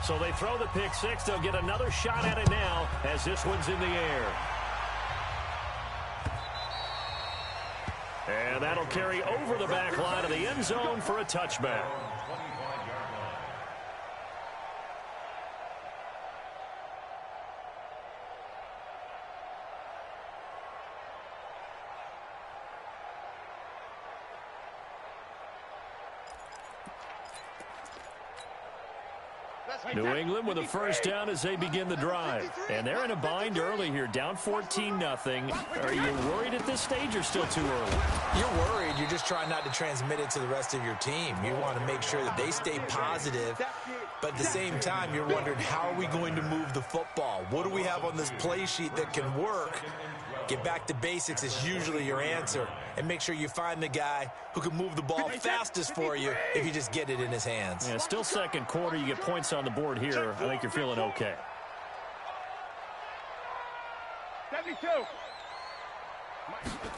So they throw the pick six. They'll get another shot at it now as this one's in the air. And that'll carry over the back line of the end zone for a touchback. New England with a first down as they begin the drive. And they're in a bind early here, down 14-0. Are you worried at this stage or still too early? You're worried. You're just trying not to transmit it to the rest of your team. You want to make sure that they stay positive. But at the same time, you're wondering, how are we going to move the football? What do we have on this play sheet that can work? Get back to basics is usually your answer. And make sure you find the guy who can move the ball fastest for you if you just get it in his hands. Yeah, still second quarter. You get points on the board here. I think you're feeling okay. 72.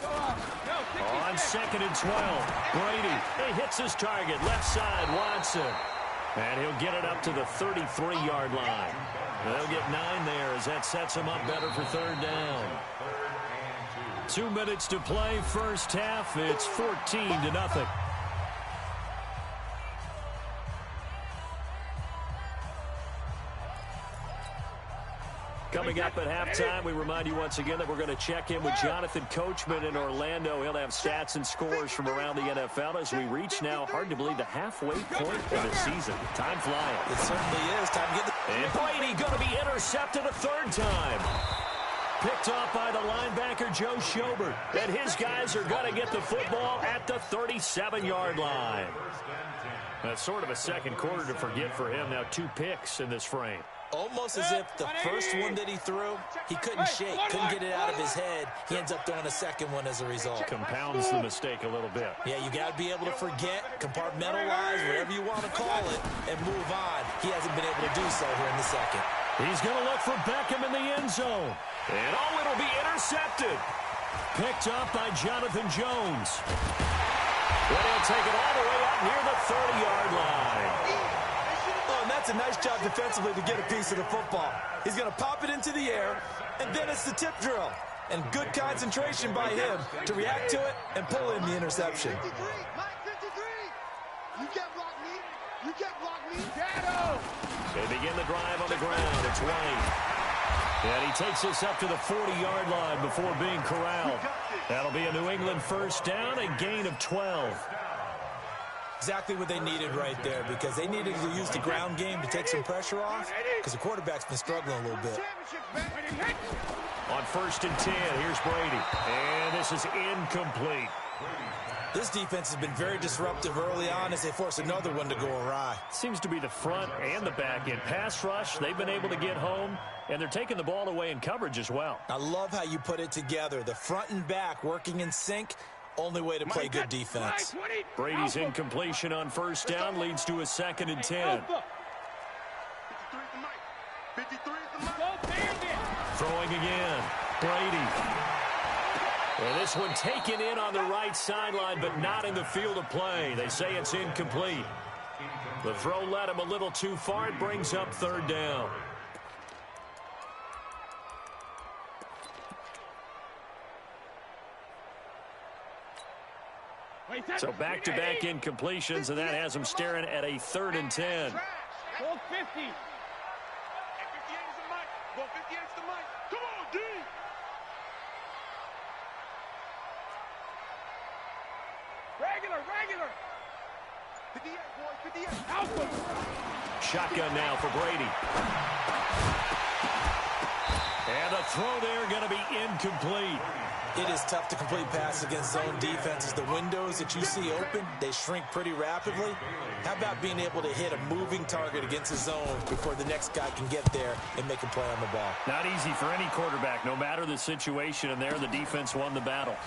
On 2nd and 12. Brady, he hits his target. Left side, Watson. And he'll get it up to the 33-yard line. They'll get 9 there as that sets him up better for third down. 2 minutes to play, first half. It's 14-0. Coming up at halftime, we remind you once again that we're going to check in with Jonathan Coachman in Orlando. He'll have stats and scores from around the NFL as we reach now, hard to believe, the halfway point of the season. Time flying. It certainly is. Time to get the... And Brady going to be intercepted a third time. Picked off by the linebacker, Joe Schobert. And his guys are going to get the football at the 37-yard line. That's sort of a second quarter to forget for him. Now 2 picks in this frame. Almost as if the first one that he threw, he couldn't shake, couldn't get it out of his head. He ends up throwing a second one as a result. Compounds the mistake a little bit. Yeah, you got to be able to forget, compartmentalize, whatever you want to call it, and move on. He hasn't been able to do so here in the second. He's going to look for Beckham in the end zone. And oh, it'll be intercepted. Picked up by Jonathan Jones. And he'll take it all the way up near the 30-yard line. Oh, and that's a nice job defensively to get a piece of the football. He's going to pop it into the air, and then it's the tip drill. And good concentration by him to react to it and pull in the interception. You can't block me. You can't block me. Shadow. They begin the drive on the ground. It's White. And he takes this up to the 40-yard line before being corralled. That'll be a New England first down, a gain of 12. Exactly what they needed right there, because they needed to use the ground game to take some pressure off, because the quarterback's been struggling a little bit. On 1st and 10, here's Brady. And this is incomplete. This defense has been very disruptive early on as they force another one to go awry. Seems to be the front and the back end. Pass rush, they've been able to get home, and they're taking the ball away in coverage as well. I love how you put it together. The front and back working in sync. Only way to play good defense. Brady's incompletion on first down leads to a 2nd and 10. Throwing again. Brady. And this one taken in on the right sideline, but not in the field of play. They say it's incomplete. The throw led him a little too far. It brings up third down. So back-to-back incompletions, and that has him staring at a 3rd and 10. Hold 50. 58 is the mic. Go 58 is the mic. Come on, D. Regular. 58, boys, 58. Alpha. Shotgun now for Brady. And a throw there going to be incomplete. It is tough to complete passes against zone defenses. The windows that you see open, they shrink pretty rapidly. How about being able to hit a moving target against the zone before the next guy can get there and make a play on the ball? Not easy for any quarterback, no matter the situation, and there the defense won the battle.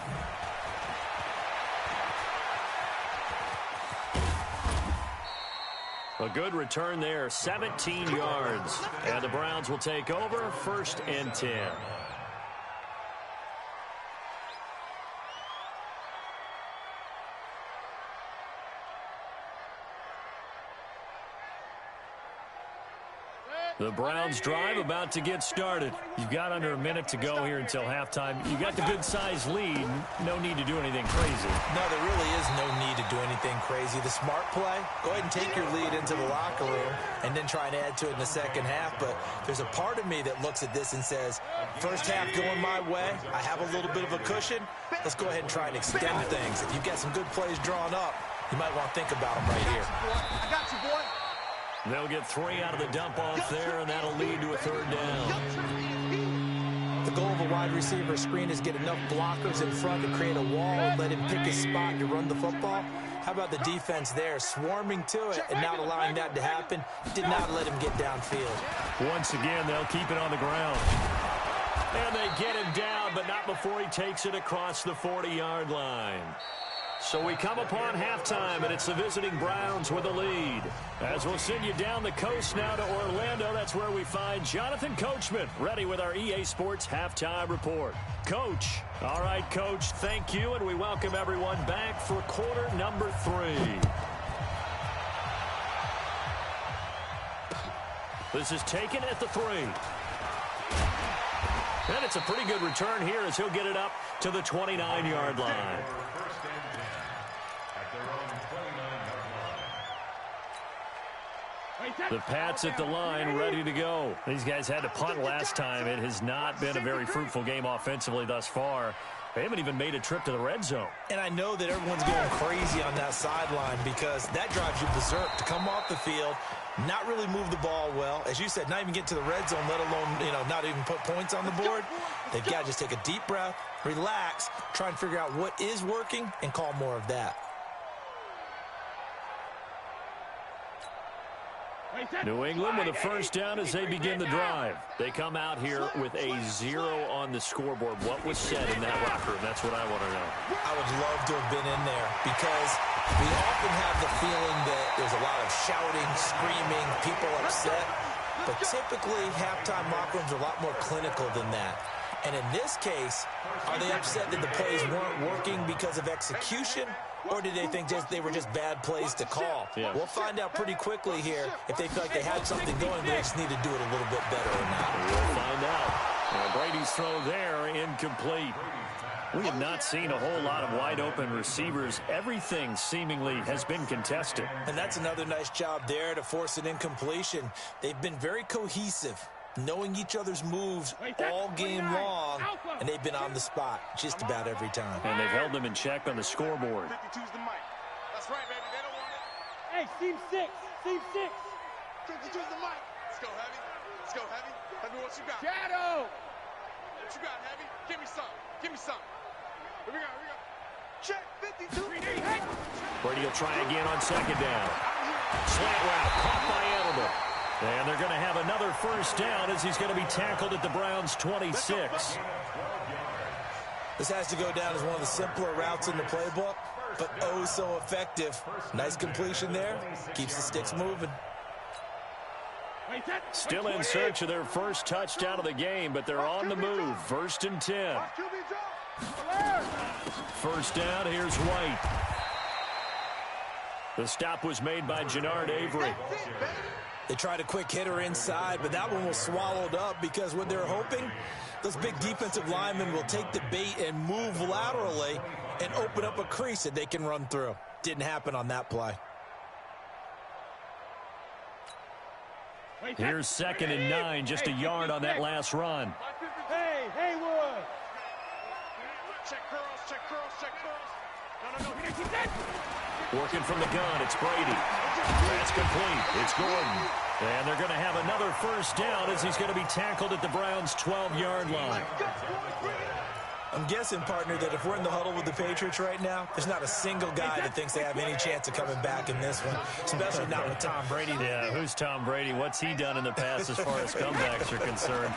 A good return there, 17 yards. And the Browns will take over, 1st and 10. The Browns drive about to get started. You've got under a minute to go here until halftime. You got the good-sized lead. No need to do anything crazy. No, there really is no need to do anything crazy. The smart play, go ahead and take your lead into the locker room and then try and add to it in the second half. But there's a part of me that looks at this and says, first half going my way, I have a little bit of a cushion. Let's go ahead and try and extend things. If you've got some good plays drawn up, you might want to think about them right here. I got you, boy. They'll get 3 out of the dump-off there, and that'll lead to a third down. The goal of a wide receiver screen is get enough blockers in front to create a wall and let him pick his spot to run the football. How about the defense there, swarming to it and not allowing that to happen? Did not let him get downfield. Once again, they'll keep it on the ground. And they get him down, but not before he takes it across the 40-yard line. So we come upon halftime, and it's the visiting Browns with the lead. As we'll send you down the coast now to Orlando, that's where we find Jonathan Coachman, ready with our EA Sports Halftime Report. Coach. All right, Coach, thank you, and we welcome everyone back for quarter number 3. This is taken at the 3. And it's a pretty good return here as he'll get it up to the 29-yard line. The Pats at the line, ready to go. These guys had to punt last time. It has not been a very fruitful game offensively thus far. They haven't even made a trip to the red zone. And I know that everyone's going crazy on that sideline because that drives you berserk to come off the field, not really move the ball well. As you said, not even get to the red zone, let alone, not even put points on the board. They've got to just take a deep breath, relax, try and figure out what is working, and call more of that. New England with a first down as they begin the drive. They come out here with a 0 on the scoreboard. What was said in that locker room? That's what I want to know. I would love to have been in there because we often have the feeling that there's a lot of shouting, screaming, people upset. But typically, halftime locker rooms are a lot more clinical than that. And in this case, are they upset that the plays weren't working because of execution? Or did they think they were just bad plays to call? Yeah. We'll find out pretty quickly here if they feel like they had something going, but they just need to do it a little bit better or not. We'll find out. Brady's throw there, incomplete. We have not seen a whole lot of wide-open receivers. Everything seemingly has been contested. And that's another nice job there to force an incompletion. They've been very cohesive, knowing each other's moves all game long, and they've been on the spot just about every time. And they've held them in check on the scoreboard. 52's the mic. That's right, baby. They don't want it. Hey, team 6. Team 6. 52's the mic. Let's go, Heavy. Let's go, Heavy. Tell me what you got. Shadow. What you got, Heavy? Give me some. Give me some. Here we go. Here we go. Check 52. Brady will try again on second down. Slant route caught by Edelman. And they're going to have another first down as he's going to be tackled at the Browns' 26. This has to go down as one of the simpler routes in the playbook, but oh so effective. Nice completion there. Keeps the sticks moving. Still in search of their first touchdown of the game, but they're on the move. 1st and 10. First down, here's White. The stop was made by Jannard Avery. They tried a quick hitter inside, but that one was swallowed up because what they're hoping, those big defensive linemen will take the bait and move laterally and open up a crease that they can run through. Didn't happen on that play. Here's 2nd and 9, just a yard on that last run. Hey, Haywood. Check curls, check curls, check curls. No. Keep that. Working from the gun, it's Brady. That's complete. It's Gordon. And they're going to have another first down as he's going to be tackled at the Browns' 12-yard line. I'm guessing, partner, that if we're in the huddle with the Patriots right now, there's not a single guy that thinks they have any chance of coming back in this one, especially not with Tom Brady. Yeah, who's Tom Brady? What's he done in the past as far as comebacks are concerned?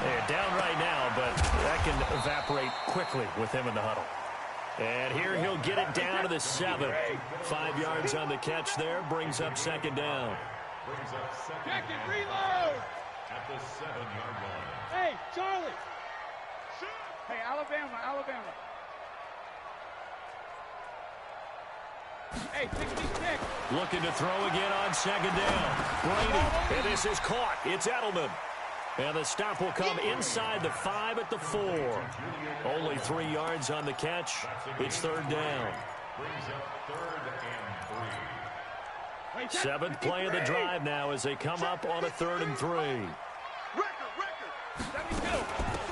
They're down right now, but that can evaporate quickly with him in the huddle. And here he'll get it down to the 7. 5 yards on the catch there, brings up 2nd down. Check it, reload. At the 7-yard line. Hey, Charlie. Hey, Alabama. Hey, 66. Looking to throw again on second down. Brady, and this is caught. It's Edelman. And the stop will come inside the 5 at the 4. Only 3 yards on the catch. It's third down. Brings up 3rd and 3. 7th play of the drive now as they come up on a 3rd and 3.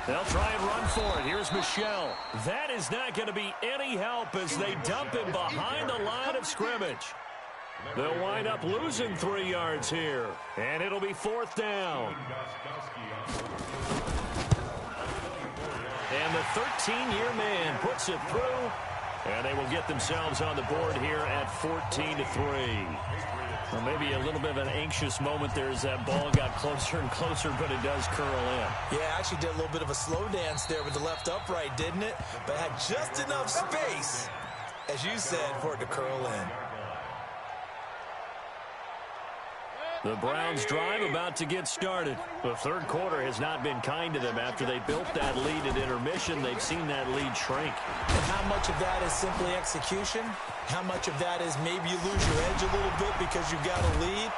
They'll try and run for it. Here's Michel. That is not going to be any help as they dump him behind the line of scrimmage. They'll wind up losing 3 yards here. And it'll be 4th down. And the 13-year man puts it through. And they will get themselves on the board here at 14-3. Well, maybe a little bit of an anxious moment there as that ball got closer and closer, but it does curl in. Yeah, actually did a little bit of a slow dance there with the left upright, didn't it? But had just enough space, as you said, for it to curl in. The Browns drive about to get started. The third quarter has not been kind to them. After they built that lead at intermission, they've seen that lead shrink. And how much of that is simply execution? How much of that is maybe you lose your edge a little bit because you've got a lead?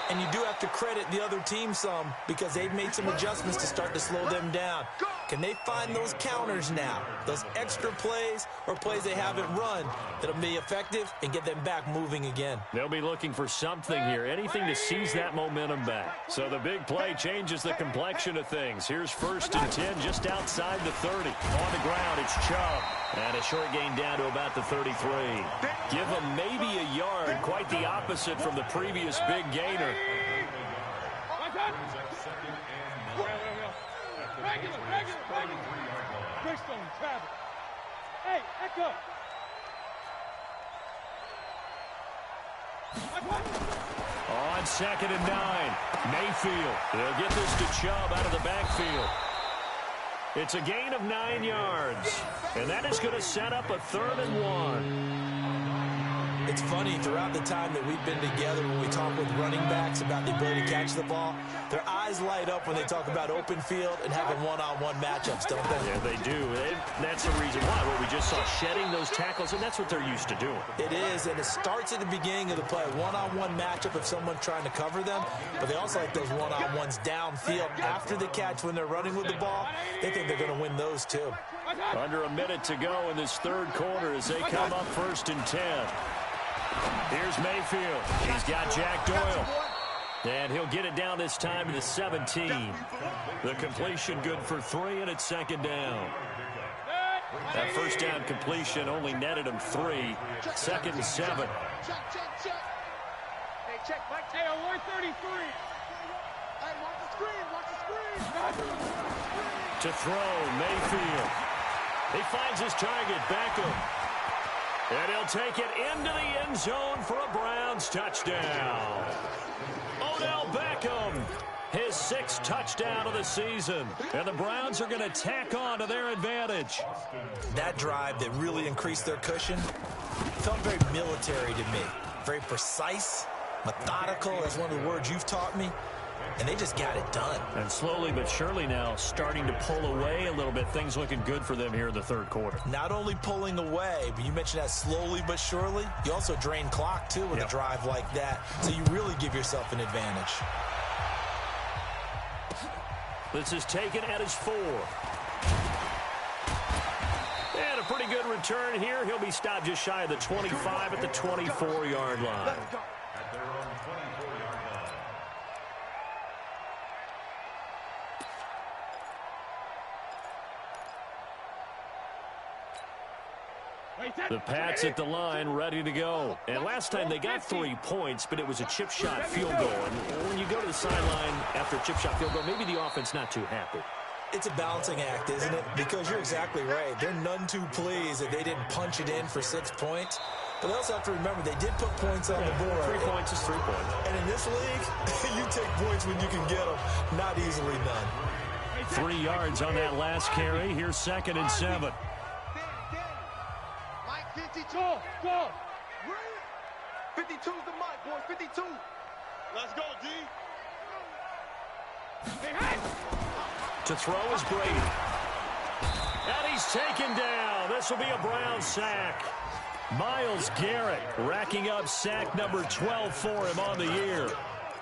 And you do have to credit the other team some because they've made some adjustments to start to slow them down. Can they find those counters now, those extra plays or plays they haven't run that'll be effective and get them back moving again? They'll be looking for something here, anything to seize that momentum back. So the big play changes the complexion of things. Here's 1st and 10 just outside the 30. On the ground, it's Chubb. And a short gain down to about the 33. Give them maybe a yard, quite the opposite from the previous big gainer. Regular. Bridgestone, Travis. Hey, Echo. On 2nd and 9, Mayfield. They'll get this to Chubb out of the backfield. It's a gain of 9 yards, and that is going to set up a 3rd and 1. It's funny, throughout the time that we've been together, when we talk with running backs about the ability to catch the ball, their eyes light up when they talk about open field and having one-on-one matchups, don't they? Yeah, they do. That's the reason why. What we just saw, shedding those tackles, and that's what they're used to doing. It is, and it starts at the beginning of the play. One-on-one matchup if someone's trying to cover them, but they also like those one-on-ones downfield after the catch when they're running with the ball. They think they're going to win those, too. Under a minute to go in this third quarter as they come up 1st and 10. Here's Mayfield. He's got Jack Doyle. And he'll get it down this time to the 17. The completion good for 3, and it's 2nd down. That first down completion only netted him 3. 2nd and 7. Hey, check, Mike. Hey, alert 33. Hey, watch the screen. To throw, Mayfield. He finds his target, Beckham. And he'll take it into the end zone for a Browns touchdown. Odell Beckham, his 6th touchdown of the season. And the Browns are going to tack on to their advantage. That drive that really increased their cushion felt very military to me. Very precise, methodical, that's one of the words you've taught me. And they just got it done. And slowly but surely now starting to pull away a little bit. Things looking good for them here in the third quarter. Not only pulling away, but you mentioned that slowly but surely. You also drain clock, too, with a drive like that. So you really give yourself an advantage. This is taken at his 4. And a pretty good return here. He'll be stopped just shy of the 25 at the 24-yard line. At their own 24-yard line. The Pats at the line, ready to go. And last time they got 3 points, but it was a chip shot field goal. And when you go to the sideline after a chip shot field goal, maybe the offense not too happy. It's a balancing act, isn't it? Because you're exactly right. They're none too pleased that they didn't punch it in for 6 points. But they also have to remember they did put points on the board. 3 points is 3 points. And in this league, you take points when you can get them. Not easily done. 3 yards on that last carry. Here's 2nd and 7. 52. Go. 52's the mic, boys. 52. Let's go, D. Hey. To throw is Brady. And he's taken down. This will be a Brown sack. Myles Garrett racking up sack number 12 for him on the year.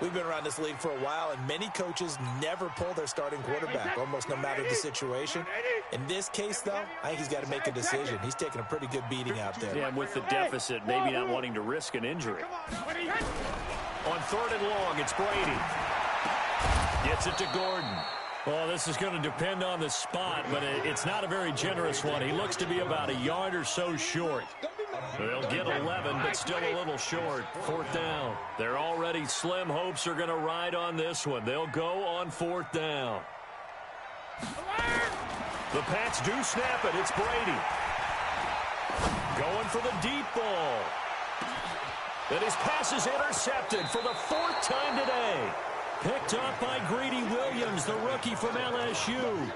We've been around this league for a while, and many coaches never pull their starting quarterback, almost no matter the situation. In this case, though, I think he's got to make a decision. He's taking a pretty good beating out there. Yeah, and with the deficit, maybe not wanting to risk an injury. On 3rd and long, it's Brady. Gets it to Gordon. Well, this is going to depend on the spot, but it's not a very generous one. He looks to be about a yard or so short. They'll get 11, but still a little short. 4th down. Their already slim hopes are going to ride on this one. They'll go on 4th down. The Pats do snap it. It's Brady. Going for the deep ball. And his pass is intercepted for the 4th time today. Picked up by Greedy Williams, the rookie from LSU.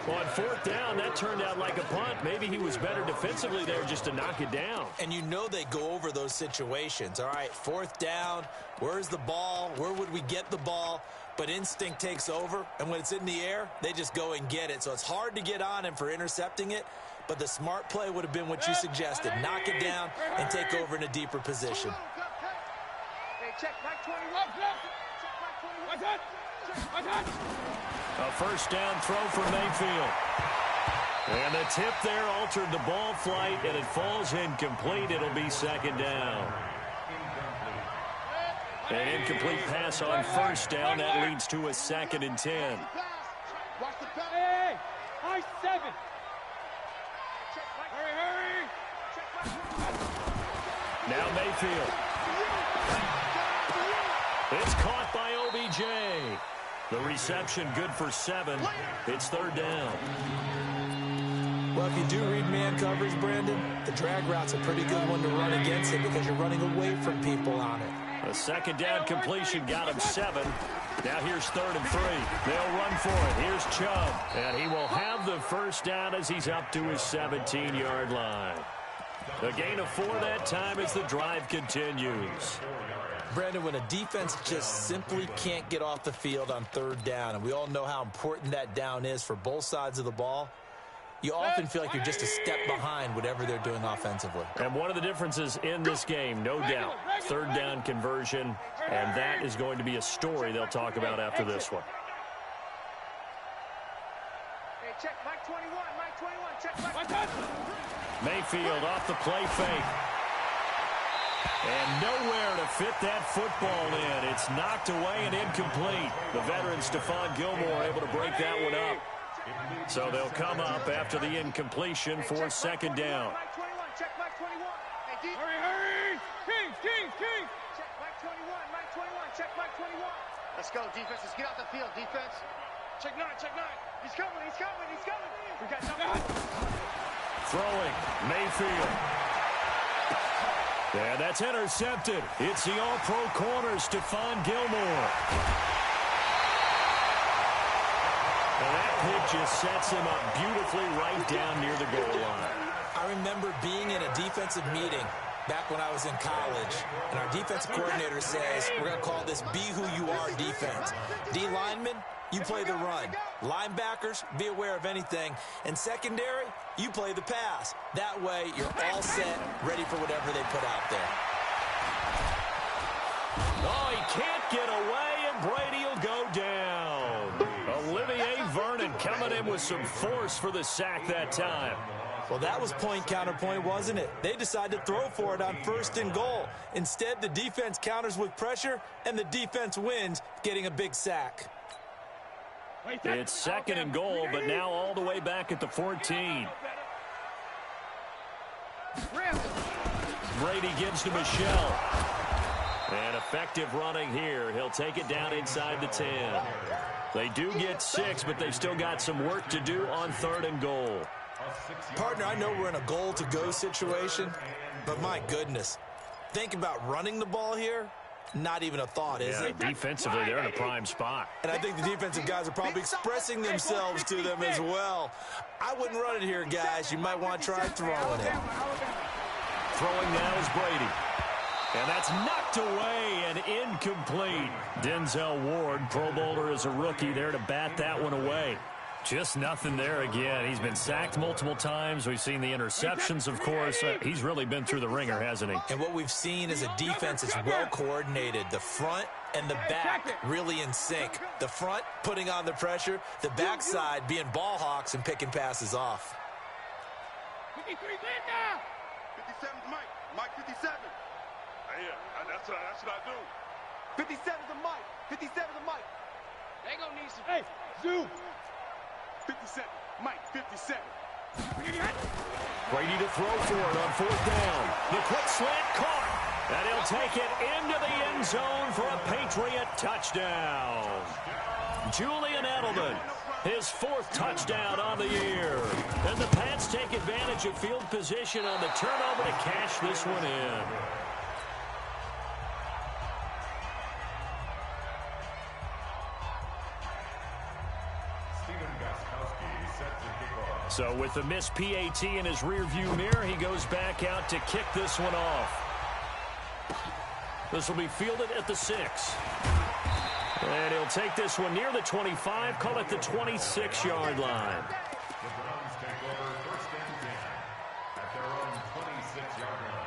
On 4th down, that turned out like a punt. Maybe he was better defensively there just to knock it down. And you know they go over those situations. All right, 4th down, where's the ball? Where would we get the ball? But instinct takes over, and when it's in the air, they just go and get it. So it's hard to get on him for intercepting it, but the smart play would have been what you suggested. Knock it down and take over in a deeper position. Hey, check Mike 21. A 1st down throw for Mayfield. And the tip there altered the ball flight, and it falls incomplete. It'll be 2nd down. An incomplete pass on 1st down. That leads to a 2nd and 10. Hey, high 7. Hurry. Now Mayfield. It's caught by OBJ. The reception good for 7. It's 3rd down. Well, if you do read man coverage, Brandon, the drag route's a pretty good one to run against it because you're running away from people on it. A 2nd down completion got him 7. Now here's 3rd and 3. They'll run for it. Here's Chubb. And he will have the 1st down as he's up to his 17-yard line. A gain of 4 that time as the drive continues. Brandon, when a defense just simply can't get off the field on 3rd down, and we all know how important that down is for both sides of the ball, you often feel like you're just a step behind whatever they're doing offensively. And one of the differences in this game, no doubt, 3rd down conversion, and that is going to be a story they'll talk about after this one. Hey, check Mike 21. Mike 21. Check Mike 21. Mayfield off the play fake. And nowhere to fit that football in. It's knocked away and incomplete. The veteran Stephon Gilmore able to break that one up. So they'll come up after the incompletion for 2nd down. Mike 21. Check Mike 21. Hey, deep. Hurry. King. Check Mike 21. Mike 21. Check Mike 21. Let's go, defense. Let's get out the field, defense. Check 9. He's coming. We got something. Throwing, Mayfield. And that's intercepted. It's the all-pro corner, Stephon Gilmore. And that pick just sets him up beautifully right down near the goal line. I remember being in a defensive meeting back when I was in college, and our defensive coordinator says, we're going to call this Be Who You Are defense. D linemen, you play the run. Linebackers, be aware of anything. And secondary, you play the pass. That way, you're all set, ready for whatever they put out there. Oh, he can't get away, and Brady will go down. Olivier Vernon coming in with some force for the sack that time. Well, that was point counterpoint, wasn't it? They decided to throw for it on 1st and goal. Instead, the defense counters with pressure, and the defense wins, getting a big sack. It's 2nd and goal, but now all the way back at the 14. Brady gives to Michelle. And effective running here. He'll take it down inside the 10. They do get 6, but they've still got some work to do on 3rd and goal. Partner, I know we're in a goal-to-go situation, but my goodness, think about running the ball here. Not even a thought, is it? Defensively, they're in a prime spot. And I think the defensive guys are probably expressing themselves to them as well. I wouldn't run it here, guys. You might want to try throwing it. Throwing now is Brady. And that's knocked away and incomplete. Denzel Ward, Pro Bowler as a rookie, there to bat that one away. Just nothing there again. He's been sacked multiple times. We've seen the interceptions, of course. He's really been through the ringer, hasn't he? And what we've seen is a defense that's well coordinated. The front and the back really in sync. The front putting on the pressure, the backside being ball hawks and picking passes off. 57 Mike. Mike 57. Yeah, that's what I do. 57 is a Mike. 57 is a Mike. They gonna need some. Hey, zoom. 57. Mike 57. Brady to throw for it on 4th down. The quick slant caught. And he'll take it into the end zone for a Patriot touchdown. Julian Edelman, his 4th touchdown on the year. And the Pats take advantage of field position on the turnover to cash this one in. So with the missed PAT in his rearview mirror, he goes back out to kick this one off. This will be fielded at the 6. And he'll take this one near the 25, call it the 26-yard line. The Browns take over 1st and 10 at their own 26-yard line.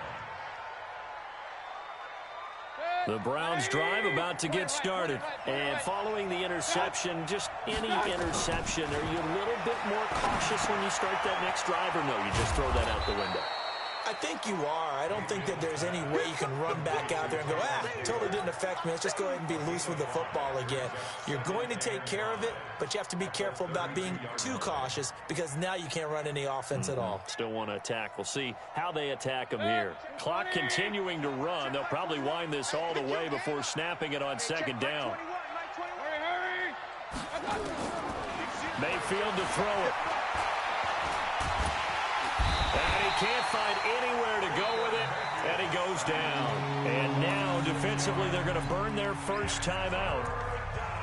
The Browns drive about to get started. And following the interception, just any interception, are you a little bit more cautious when you start that next drive, or no, you just throw that out the window? I think you are. I don't think that there's any way you can run back out there and go, totally didn't affect me. Let's just go ahead and be loose with the football again. You're going to take care of it, but you have to be careful about being too cautious because now you can't run any offense at all. Still want to attack. We'll see how they attack them here. Clock continuing to run. They'll probably wind this all the way before snapping it on 2nd down. Mayfield to throw it. And he can't find anywhere to go with it, and he goes down. And now, defensively, they're going to burn their first timeout.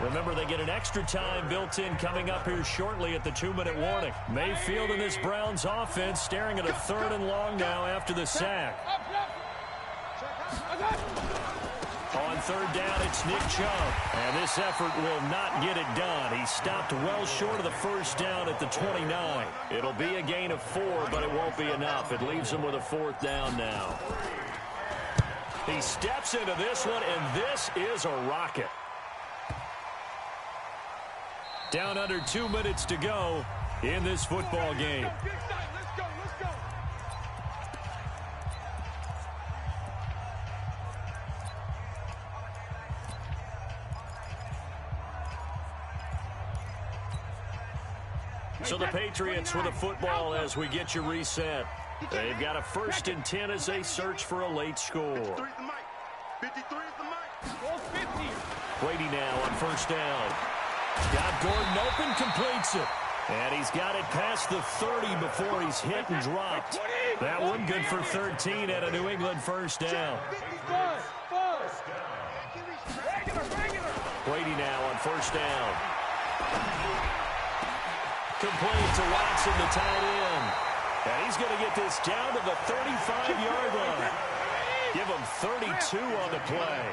Remember, they get an extra time built in coming up here shortly at the 2-minute warning. Mayfield and this Browns offense staring at a 3rd and long now after the sack. On 3rd down, it's Nick Chubb. And this effort will not get it done. He stopped well short of the 1st down at the 29. It'll be a gain of 4, but it won't be enough. It leaves him with a 4th down now. He steps into this one, and this is a rocket. Down under 2 minutes to go in this football game. So the Patriots with a football as we get you reset. They've got a 1st and 10 as they search for a late score. 53 is the mic. 53 is the mic. Brady now on 1st down. Got Gordon open, completes it. And he's got it past the 30 before he's hit and dropped. That one good for 13 at a New England 1st down. Brady now on 1st down. Complete to Watson, the tight end. And he's going to get this down to the 35-yard line. Give him 32 on the play.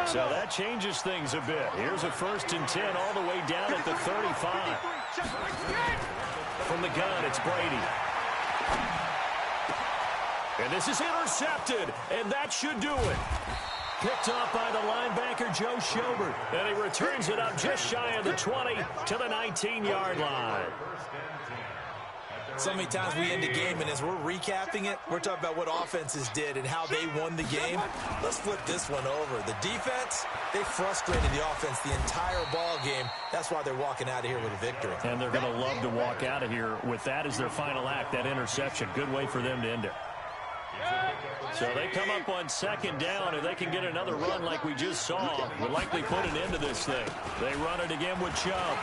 So that changes things a bit. Here's a 1st and 10 all the way down at the 35. From the gun, it's Brady. And this is intercepted, and that should do it. Picked up by the linebacker, Joe Schobert. And he returns it up just shy of the 20 to the 19-yard line. So many times we end the game, and as we're recapping it, we're talking about what offenses did and how they won the game. Let's flip this one over. The defense, they frustrated the offense the entire ball game. That's why they're walking out of here with a victory. And they're going to love to walk out of here with that as their final act, that interception. Good way for them to end it. So they come up on 2nd down, and they can get another run like we just saw. Would likely put an end to this thing. They run it again with Chubb.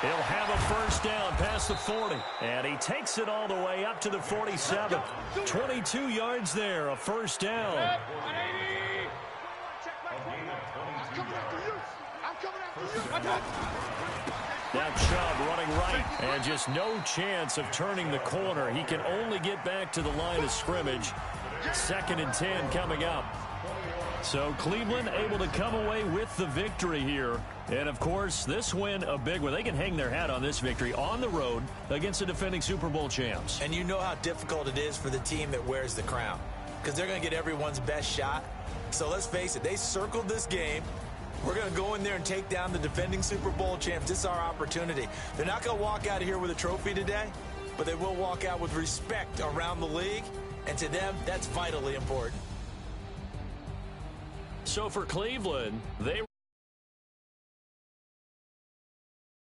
He'll have a 1st down past the 40. And he takes it all the way up to the 47. 22 yards there, a 1st down. Now Chubb running right, and just no chance of turning the corner. He can only get back to the line of scrimmage. 2nd and 10 coming up. So Cleveland able to come away with the victory here. And, of course, this win a big one. They can hang their hat on this victory on the road against the defending Super Bowl champs. And you know how difficult it is for the team that wears the crown, because they're going to get everyone's best shot. So let's face it, they circled this game. We're going to go in there and take down the defending Super Bowl champs. This is our opportunity. They're not going to walk out of here with a trophy today, but they will walk out with respect around the league. And to them, that's vitally important. So for Cleveland, they